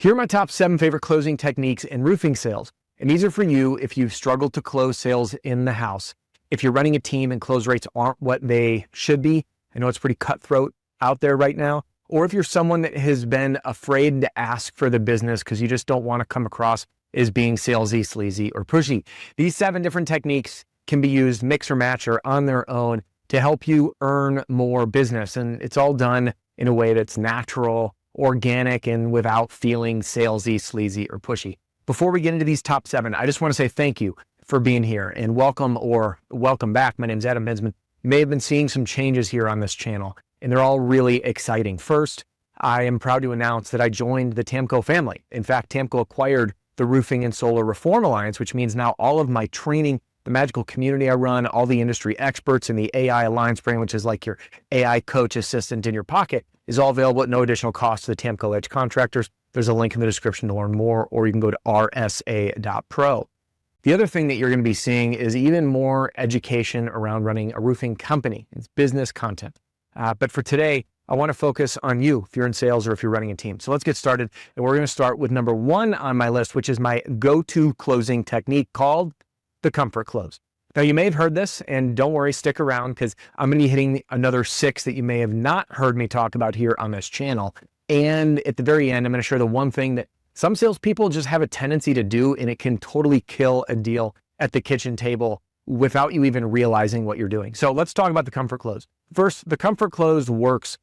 Here are my top 7 favorite closing techniques in roofing sales. And these are for you if you've struggled to close sales in the house. If you're running a team and close rates aren't what they should be, I know it's pretty cutthroat out there right now. Or if you're someone that has been afraid to ask for the business because you just don't want to come across as being salesy, sleazy, or pushy. These 7 different techniques can be used mix or match or on their own to help you earn more business. And it's all done in a way that's natural, organic, and without feeling salesy, sleazy, or pushy. Before we get into these top 7, I just want to say thank you for being here and welcome back. My name's Adam Bensman. You may have been seeing some changes here on this channel, and they're all really exciting. First, I am proud to announce that I joined the TAMKO family. In fact, TAMKO acquired the Roofing and Solar Reform Alliance, which means now all of my training, the magical community I run, all the industry experts in the AI Alliance brand, which is like your AI coach assistant in your pocket, is all available at no additional cost to the TAMKO Edge Contractors. There's a link in the description to learn more, or you can go to rsa.pro. The other thing that you're going to be seeing is even more education around running a roofing company. It's business content. But for today, I want to focus on you if you're in sales or if you're running a team. So let's get started. And we're going to start with number 1 on my list, which is my go-to closing technique called the comfort close. Now, you may have heard this, and don't worry, stick around because I'm going to be hitting another 6 that you may have not heard me talk about here on this channel. And at the very end, I'm going to share the one thing that some salespeople just have a tendency to do, and it can totally kill a deal at the kitchen table without you even realizing what you're doing. So let's talk about the comfort close. First, the comfort close works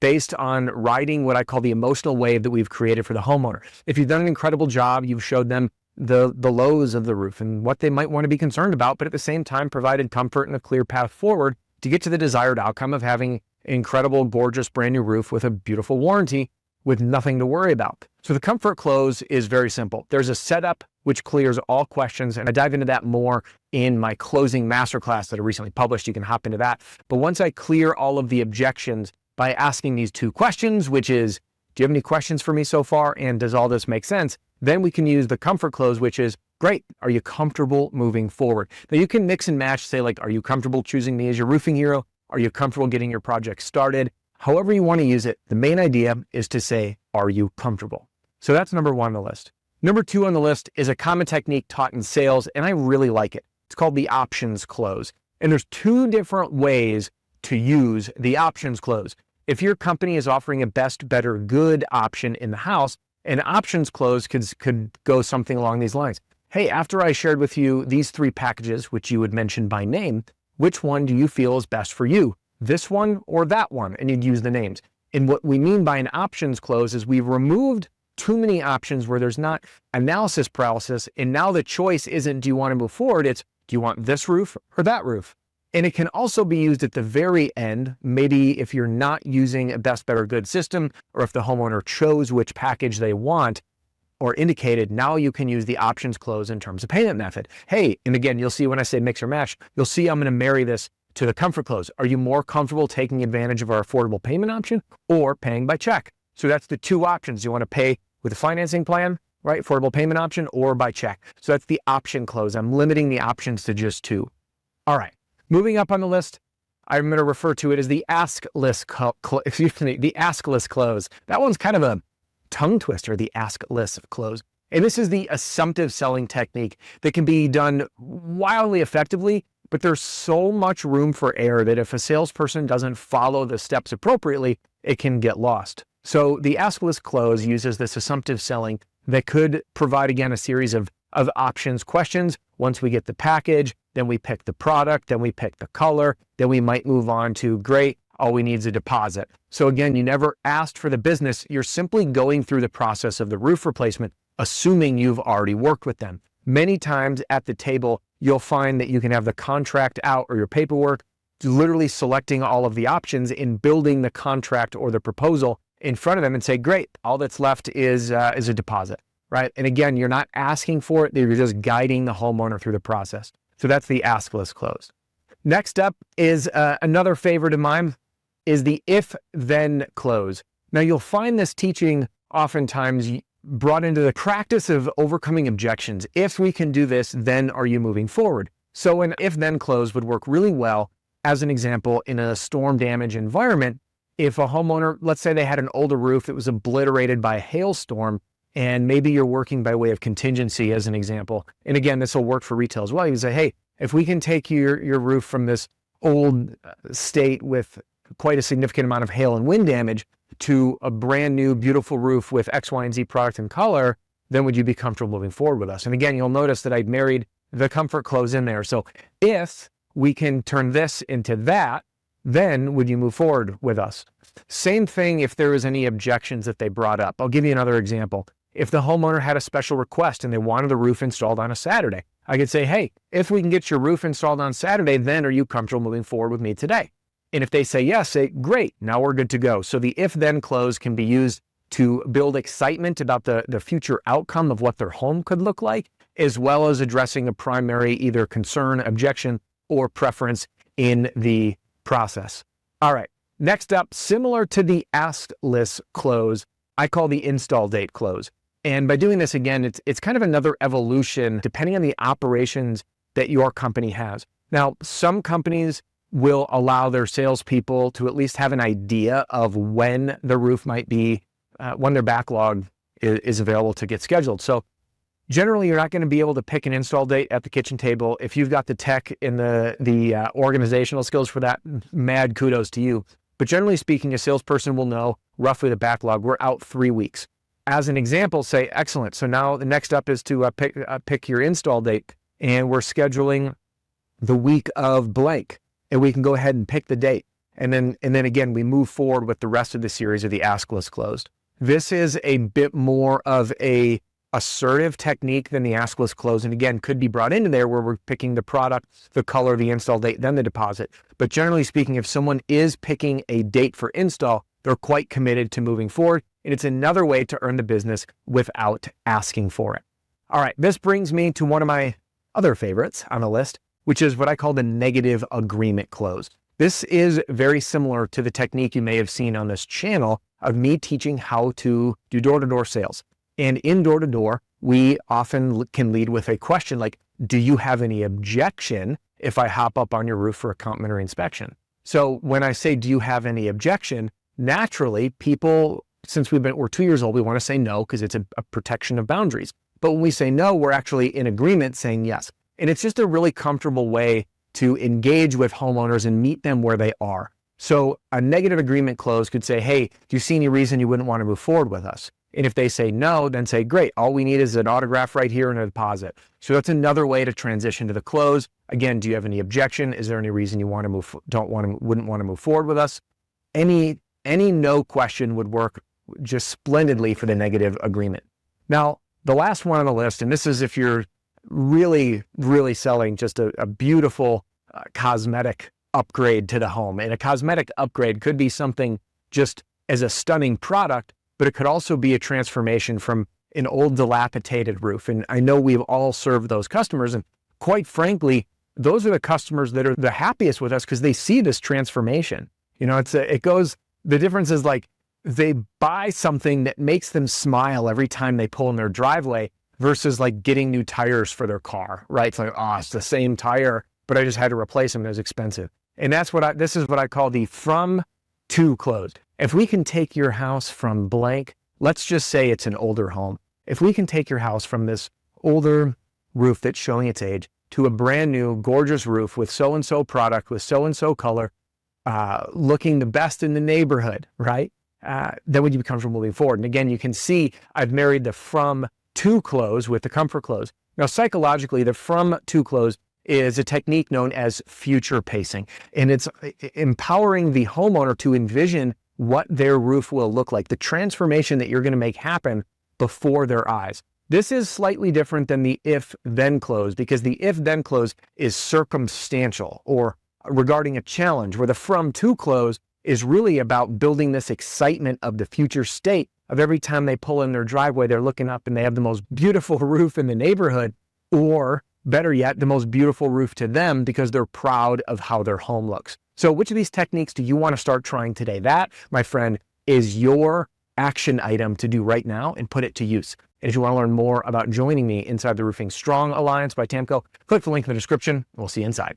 based on riding what I call the emotional wave that we've created for the homeowner. If you've done an incredible job, you've showed them the lows of the roof and what they might want to be concerned about, but at the same time provided comfort and a clear path forward to get to the desired outcome of having an incredible, gorgeous, brand new roof with a beautiful warranty with nothing to worry about. So the comfort close is very simple. There's a setup which clears all questions, and I dive into that more in my closing masterclass that I recently published. You can hop into that. But once I clear all of the objections by asking these 2 questions, which is, do you have any questions for me so far? And does all this make sense? Then we can use the comfort close, which is, great, are you comfortable moving forward? Now you can mix and match, say like, are you comfortable choosing me as your roofing hero? Are you comfortable getting your project started? However you want to use it, the main idea is to say, are you comfortable? So that's number 1 on the list. Number 2 on the list is a common technique taught in sales, and I really like it. It's called the options close. And there's 2 different ways to use the options close. If your company is offering a best, better, good option in the house, an options close could go something along these lines. Hey, after I shared with you these 3 packages, which you would mention by name, which one do you feel is best for you? This one or that one? And you'd use the names. And what we mean by an options close is we've removed too many options where there's not analysis paralysis. And now the choice isn't, do you want to move forward? It's, do you want this roof or that roof? And it can also be used at the very end, maybe if you're not using a best, better, good system, or if the homeowner chose which package they want or indicated, now you can use the options close in terms of payment method. Hey, and again, you'll see when I say mix or match, you'll see I'm going to marry this to the comfort close. Are you more comfortable taking advantage of our affordable payment option or paying by check? So that's the 2 options. You want to pay with a financing plan, right? Affordable payment option or by check. So that's the option close. I'm limiting the options to just 2. All right. Moving up on the list, I'm going to refer to it as the askless close. That one's kind of a tongue twister, the askless close. And this is the assumptive selling technique that can be done wildly effectively, but there's so much room for error that if a salesperson doesn't follow the steps appropriately, it can get lost. So the askless close uses this assumptive selling that could provide, again, a series of options questions. Once we get the package, then we pick the product, then we pick the color, then we might move on to, great, all we need is a deposit. So again, you never asked for the business. You're simply going through the process of the roof replacement, assuming you've already worked with them. Many times at the table, you'll find that you can have the contract out or your paperwork, literally selecting all of the options and building the contract or the proposal in front of them and say, great, all that's left is a deposit, right? And again, you're not asking for it, you're just guiding the homeowner through the process. So that's the askless close. Next up is another favorite of mine is the if-then close. Now you'll find this teaching oftentimes brought into the practice of overcoming objections. If we can do this, then are you moving forward? So an if-then close would work really well, as an example, in a storm damage environment. If a homeowner, let's say they had an older roof that was obliterated by a hailstorm, and maybe you're working by way of contingency as an example. And again, this will work for retail as well. You can say, hey, if we can take your roof from this old state with quite a significant amount of hail and wind damage to a brand new, beautiful roof with X, Y, and Z product and color, then would you be comfortable moving forward with us? And again, you'll notice that I'd married the comfort close in there. So if we can turn this into that, then would you move forward with us? Same thing if there was any objections that they brought up. I'll give you another example. If the homeowner had a special request and they wanted the roof installed on a Saturday, I could say, hey, if we can get your roof installed on Saturday, then are you comfortable moving forward with me today? And if they say yes, say, great, now we're good to go. So the if-then close can be used to build excitement about the future outcome of what their home could look like, as well as addressing a primary either concern, objection, or preference in the process. All right, next up, similar to the askless close, I call the install date close. And by doing this, again, it's kind of another evolution depending on the operations that your company has. Now, some companies will allow their salespeople to at least have an idea of when the roof might be, when their backlog is available to get scheduled. So generally, you're not going to be able to pick an install date at the kitchen table. If you've got the tech and the organizational skills for that, mad kudos to you. But generally speaking, a salesperson will know roughly the backlog. We're out 3 weeks. As an example, say, excellent. So now the next up is to pick your install date, and we're scheduling the week of blank. And we can go ahead and pick the date. And then again, we move forward with the rest of the series of the askless closed. This is a bit more of a assertive technique than the askless close. And again, could be brought into there where we're picking the product, the color, the install date, then the deposit. But generally speaking, if someone is picking a date for install, they're quite committed to moving forward. And it's another way to earn the business without asking for it. All right, this brings me to one of my other favorites on the list, which is what I call the negative agreement close. This is very similar to the technique you may have seen on this channel of me teaching how to do door-to-door sales. And in door-to-door, we often can lead with a question like, do you have any objection if I hop up on your roof for a complimentary inspection? So when I say, do you have any objection, naturally people, since we're 2 years old, we want to say no because it's a protection of boundaries. But when we say no, we're actually in agreement saying yes. And it's just a really comfortable way to engage with homeowners and meet them where they are. So a negative agreement close could say, hey, do you see any reason you wouldn't want to move forward with us? And if they say no, then say, great, all we need is an autograph right here and a deposit. So that's another way to transition to the close. Again, do you have any objection? Is there any reason you wouldn't want to move forward with us? Any no question would work just splendidly for the negative agreement. Now, the last one on the list, and this is if you're really, really selling just a beautiful cosmetic upgrade to the home. And a cosmetic upgrade could be something just as a stunning product, but it could also be a transformation from an old dilapidated roof. And I know we've all served those customers. And quite frankly, those are the customers that are the happiest with us because they see this transformation. You know, the difference is like they buy something that makes them smile every time they pull in their driveway versus like getting new tires for their car, right? It's like, oh, it's the same tire, but I just had to replace them. It was expensive. And this is what I call the from to closed. If we can take your house from blank, let's just say it's an older home. If we can take your house from this older roof that's showing its age to a brand new gorgeous roof with so-and-so product, with so-and-so color, looking the best in the neighborhood, right? Then would you be comfortable moving forward? And again, you can see I've married the from to close with the comfort close. Now, psychologically, the from to close is a technique known as future pacing. And it's empowering the homeowner to envision what their roof will look like, the transformation that you're going to make happen before their eyes. This is slightly different than the if-then close because the if-then close is circumstantial or regarding a challenge, where the from to close is really about building this excitement of the future state of every time they pull in their driveway, they're looking up and they have the most beautiful roof in the neighborhood, or better yet, the most beautiful roof to them because they're proud of how their home looks. So which of these techniques do you want to start trying today? That, my friend, is your action item to do right now and put it to use. And if you want to learn more about joining me inside the Roofing Strong Alliance by TAMKO, click the link in the description. We'll see you inside.